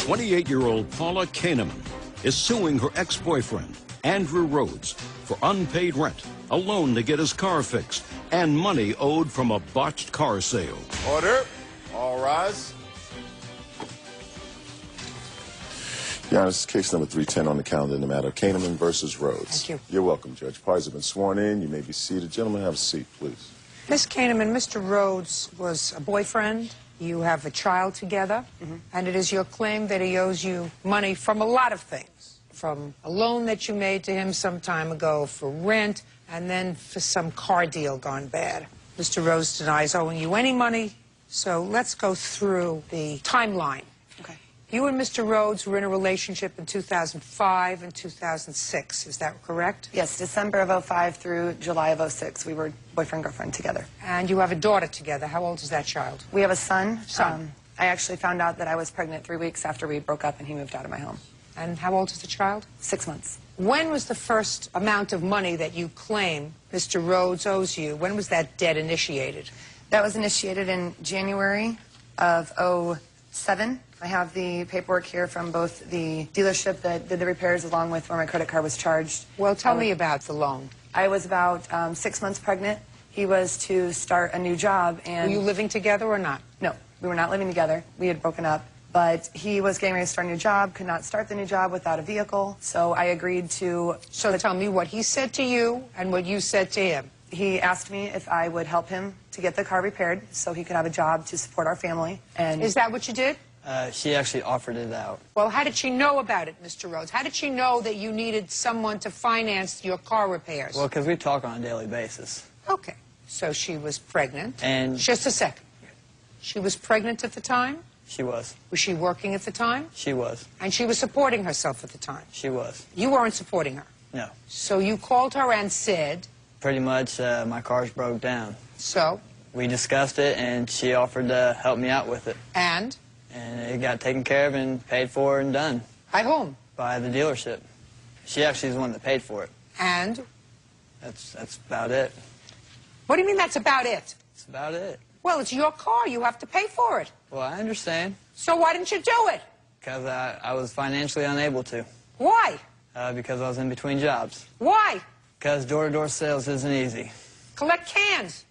28-year-old Paula Kahneman is suing her ex-boyfriend, Andrew Rhodes, for unpaid rent, a loan to get his car fixed, and money owed from a botched car sale. Order. All rise. Your Honor, this is case number 310 on the calendar in the matter of Kahneman versus Rhodes. Thank you. You're welcome, Judge. Parties have been sworn in. You may be seated. Gentlemen, have a seat, please. Miss Kahneman, Mr. Rhodes was a boyfriend. You have a child together, and it is your claim that he owes you money from a lot of things. From a loan that you made to him some time ago for rent, and then for some car deal gone bad. Mr. Rhodes denies owing you any money, so let's go through the timeline. Okay. You and Mr. Rhodes were in a relationship in 2005 and 2006, is that correct? Yes, December of 05 through July of 06, we were boyfriend-girlfriend together. And you have a daughter together. How old is that child? We have a son. Son. I actually found out that I was pregnant 3 weeks after we broke up and he moved out of my home. And how old is the child? 6 months. When was the first amount of money that you claim Mr. Rhodes owes you? When was that debt initiated? That was initiated in January of 07. I have the paperwork here from both the dealership that did the repairs along with where my credit card was charged. Well, tell me about the loan. I was about 6 months pregnant. He was to start a new job and... Were you living together or not? No, we were not living together. We had broken up. But he was getting ready to start a new job, could not start the new job without a vehicle, so I agreed to... So tell me what he said to you and what you said to him. He asked me if I would help him to get the car repaired so he could have a job to support our family. And is that what you did? She actually offered it out. Well, how did she know about it, Mr. Rhodes? How did she know that you needed someone to finance your car repairs? Well, because we talk on a daily basis. Okay. So she was pregnant. And... Just a second. She was pregnant at the time? She was. Was she working at the time? She was. And she was supporting herself at the time? She was. You weren't supporting her? No. So you called her and said... Pretty much, my car's broke down. So? We discussed it, and she offered to help me out with it. And? And it got taken care of and paid for and done. By whom? By the dealership. She actually is the one that paid for it. And? That's about it. What do you mean that's about it? That's about it. Well, it's your car. You have to pay for it. Well, I understand. So why didn't you do it? Because I was financially unable to. Why? Because I was in between jobs. Why? Because door-to-door sales isn't easy. Collect cans.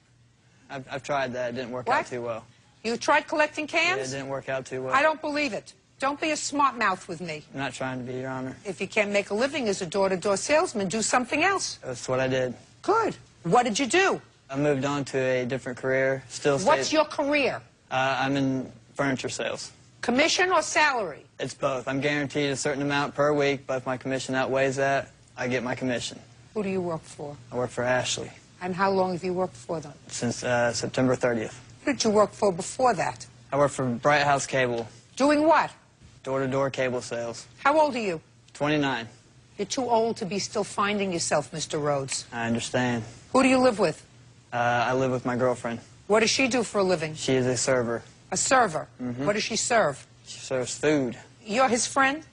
I've tried that. It didn't work What? out too well. You tried collecting cans? Yeah, it didn't work out too well. I don't believe it. Don't be a smart mouth with me. I'm not trying to be, Your Honor. If you can't make a living as a door-to-door salesman, do something else. That's what I did. Good. What did you do? I moved on to a different career. What's your career? I'm in furniture sales. Commission or salary? It's both. I'm guaranteed a certain amount per week, but if my commission outweighs that, I get my commission. Who do you work for? I work for Ashley. And how long have you worked for them? Since September 30th. Who did you work for before that? I work for Bright House Cable. Doing what? Door-to-door cable sales. How old are you? 29. You're too old to be still finding yourself, Mr. Rhodes. I understand. Who do you live with? I live with my girlfriend. What does she do for a living? She is a server. A server? What does she serve? She serves food. You're his friend?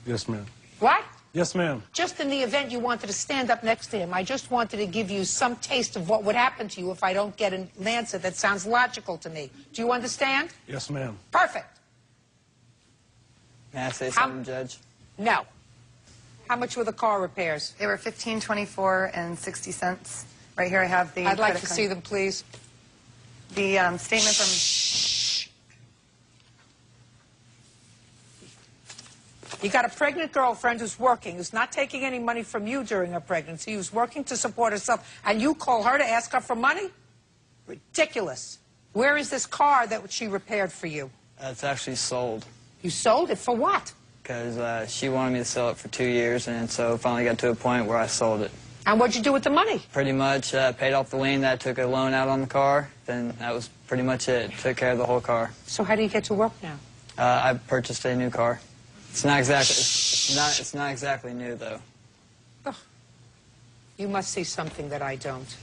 Yes, ma'am. What? Yes, ma'am. Just in the event you wanted to stand up next to him, I just wanted to give you some taste of what would happen to you if I don't get an answer that sounds logical to me. Do you understand? Yes, ma'am. Perfect. May I say something, Judge? No. How much were the car repairs? They were $15.24 and 60 cents. Right here I have the... I'd like to see them, please. The statement from... Shh. You got a pregnant girlfriend who's working, who's not taking any money from you during her pregnancy, who's working to support herself, and you call her to ask her for money? Ridiculous. Where is this car that she repaired for you? It's actually sold. You sold it for what? Because she wanted me to sell it for 2 years, and so finally got to a point where I sold it. And what'd you do with the money? Pretty much paid off the lien that I took a loan out on the car. Then that was pretty much it. Took care of the whole car. So how do you get to work now? I purchased a new car. It's not exactly. It's not exactly new though. Oh, you must see something that I don't.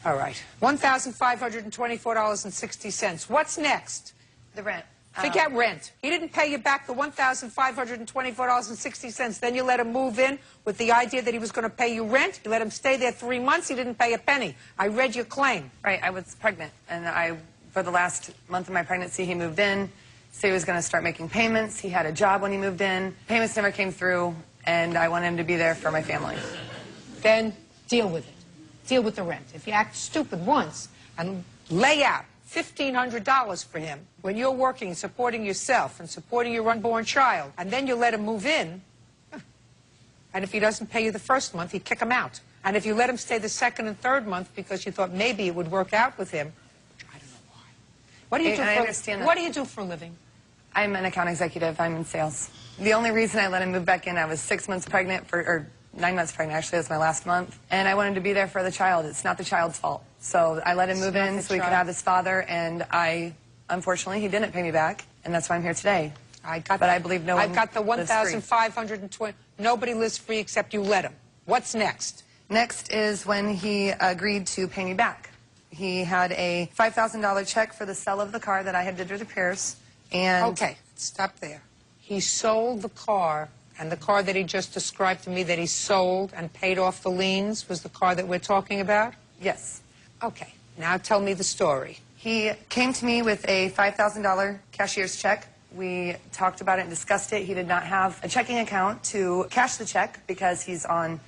All right, $1,524.60. What's next? The rent. Forget rent. He didn't pay you back the $1,524.60. Then you let him move in with the idea that he was going to pay you rent. You let him stay there 3 months. He didn't pay a penny. I read your claim. Right, I was pregnant, and for the last month of my pregnancy, he moved in. So he was going to start making payments. He had a job when he moved in. Payments never came through, and I wanted him to be there for my family. Then deal with it. Deal with the rent. If you act stupid once and lay out $1,500 for him when you're working, supporting yourself and supporting your unborn child, and then you let him move in, and if he doesn't pay you the first month, you kick him out. And if you let him stay the second and third month because you thought maybe it would work out with him, which I don't know why. What do you do? I understand that. What do you do for a living? I'm an account executive. I'm in sales. The only reason I let him move back in, I was 6 months pregnant, or 9 months pregnant, actually. It was my last month. And I wanted to be there for the child. It's not the child's fault. So I let him move in so he could have his father, and unfortunately, he didn't pay me back, and that's why I'm here today. I believe no one I've got the $1,520. Nobody lives free except you let him. What's next? Next is when he agreed to pay me back. He had a $5,000 check for the sale of the car that I had did repairs, and... Okay, stop there. He sold the car, and the car that he just described to me that he sold and paid off the liens was the car that we're talking about? Yes. Okay, now tell me the story. He came to me with a $5,000 cashier's check. We talked about it and discussed it. He did not have a checking account to cash the check because he's on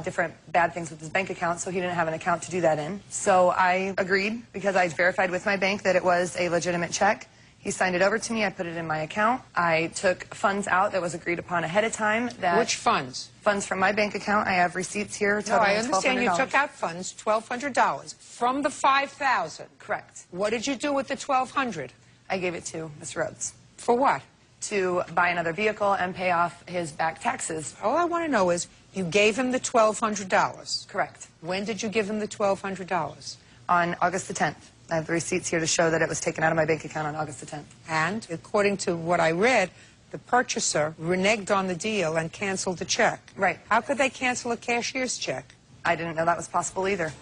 different bad things with his bank account, so he didn't have an account to do that in. So I agreed because I verified with my bank that it was a legitimate check. He signed it over to me. I put it in my account. I took funds out that was agreed upon ahead of time. Which funds? Funds from my bank account. I have receipts here totaling $1,200. No, I understand you took out funds, $1,200, from the $5,000. Correct. What did you do with the $1,200? I gave it to Mr. Rhodes. For what? To buy another vehicle and pay off his back taxes. All I want to know is, you gave him the $1,200. Correct. When did you give him the $1,200? On August the 10th. I have the receipts here to show that it was taken out of my bank account on August the 10th. And, according to what I read, the purchaser reneged on the deal and canceled the check. Right. How could they cancel a cashier's check? I didn't know that was possible either.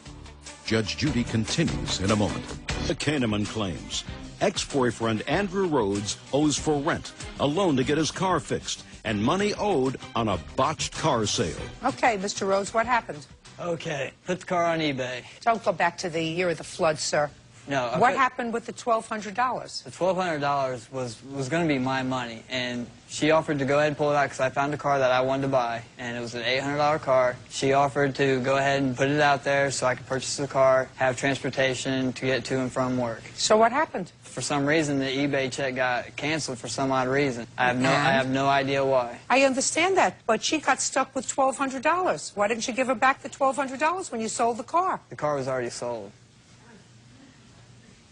Judge Judy continues in a moment. The Kahneman claims ex-boyfriend Andrew Rhodes owes for rent, a loan to get his car fixed, and money owed on a botched car sale. Okay, Mr. Rhodes, what happened? Okay, put the car on eBay. Don't go back to the year of the flood, sir. No. What happened with the $1,200? The $1,200 was going to be my money, and she offered to go ahead and pull it out because I found a car that I wanted to buy, and it was an $800 car. She offered to go ahead and put it out there so I could purchase the car, have transportation to get to and from work. So what happened? For some reason, the eBay check got canceled for some odd reason. I have no idea why. I understand that, but she got stuck with $1,200. Why didn't you give her back the $1,200 when you sold the car? The car was already sold.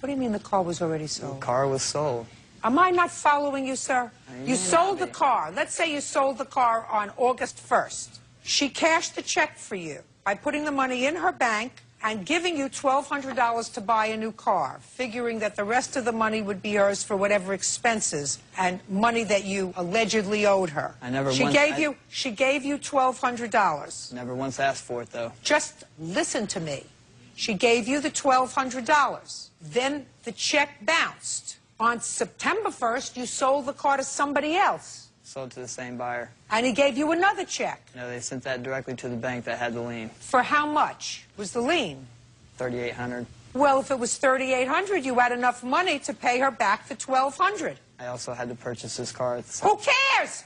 What do you mean the car was already sold? The car was sold. Am I not following you, sir? You sold the car. Let's say you sold the car on August 1st. She cashed the check for you by putting the money in her bank and giving you $1,200 to buy a new car, figuring that the rest of the money would be hers for whatever expenses and money that you allegedly owed her. She gave you $1,200. Never once asked for it, though. Just listen to me. She gave you the $1,200. Then the check bounced. On September 1st, you sold the car to somebody else. Sold to the same buyer. And he gave you another check. No, they sent that directly to the bank that had the lien. For how much was the lien? $3,800. Well, if it was $3,800, you had enough money to pay her back the $1,200. I also had to purchase this car at the same Who cares?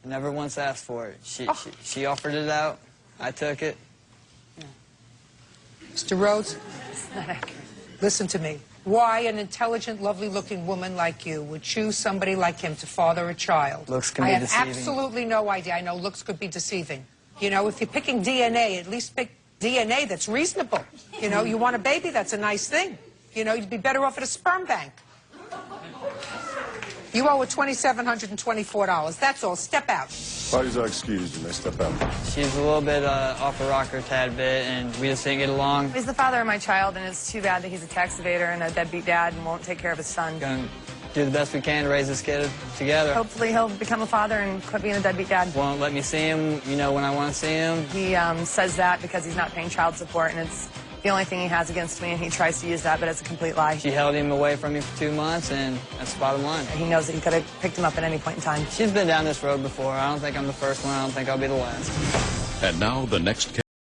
I never once asked for it. She offered it out. I took it. Mr. Rhodes, listen to me. Why an intelligent, lovely-looking woman like you would choose somebody like him to father a child? Looks can be deceiving. I have absolutely no idea. I know looks could be deceiving. You know, if you're picking DNA, at least pick DNA that's reasonable. You know, you want a baby, that's a nice thing. You know, you'd be better off at a sperm bank. You owe her $2,724. That's all. Step out. Parties are excused. You may step out. She's a little bit off the rocker, a tad bit, and we just didn't get along. He's the father of my child, and it's too bad that he's a tax evader and a deadbeat dad and won't take care of his son. Gonna do the best we can to raise this kid together. Hopefully he'll become a father and quit being a deadbeat dad. Won't let me see him, you know, when I want to see him. He says that because he's not paying child support, and it's the only thing he has against me, and he tries to use that, but it's a complete lie. She held him away from me for 2 months, and that's the bottom line. He knows that he could have picked him up at any point in time. She's been down this road before. I don't think I'm the first one. I don't think I'll be the last. And now the next